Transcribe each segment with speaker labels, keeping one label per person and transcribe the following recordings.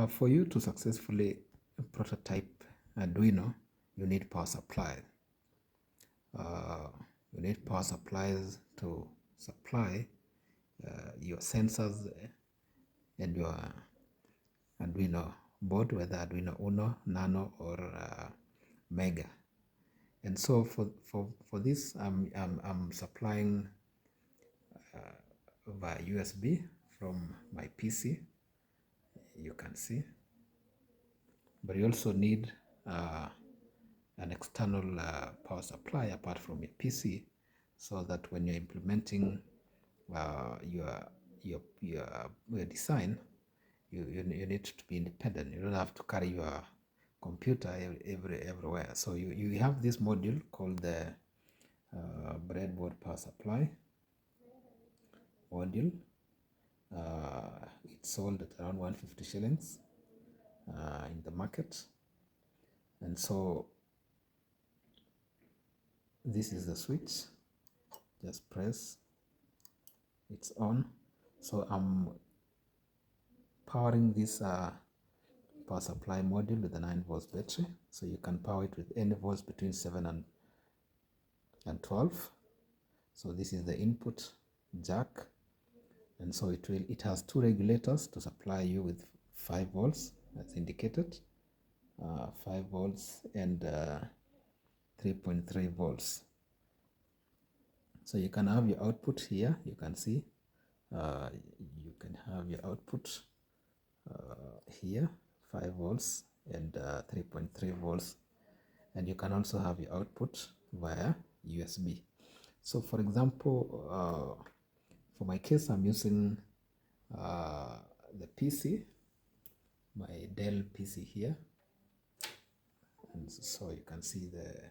Speaker 1: For you to successfully prototype Arduino, you need power supply. You need power supplies to supply your sensors and your Arduino board, whether Arduino Uno, Nano, or Mega. And so for this, I'm supplying via USB from my PC, you can see. But you also need an external power supply apart from your PC, so that when you're implementing your design, you need to be independent. You don't have to carry your computer everywhere. So you have this module called the breadboard power supply module. It's sold at around 150 shillings in the market. And so this is the switch. Just press, it's on. So I'm powering this power supply module with a 9 volts battery. So you can power it with any volts between 7 and 12. So this is the input jack, and so it has two regulators to supply you with 5 volts as indicated, 5 volts and 3.3 volts. So you can have your output here. You can see you can have your output here, 5 volts and 3.3 volts, and you can also have your output via USB. So for example, for my case, I'm using the PC, my Dell PC here, and so you can see the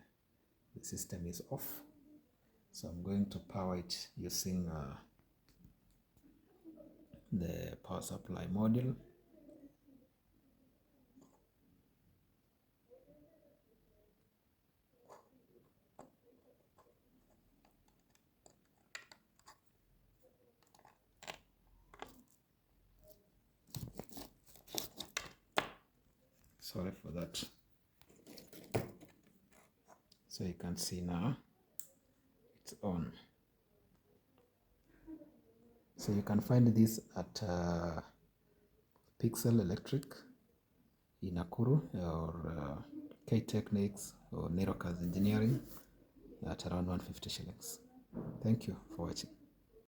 Speaker 1: system is off. So I'm going to power it using the power supply module. Sorry for that. So you can see now it's on. So you can find this at Pixel Electric in Nakuru, or K-Technics or Nerokas Engineering at around 150 shillings. Thank you for watching.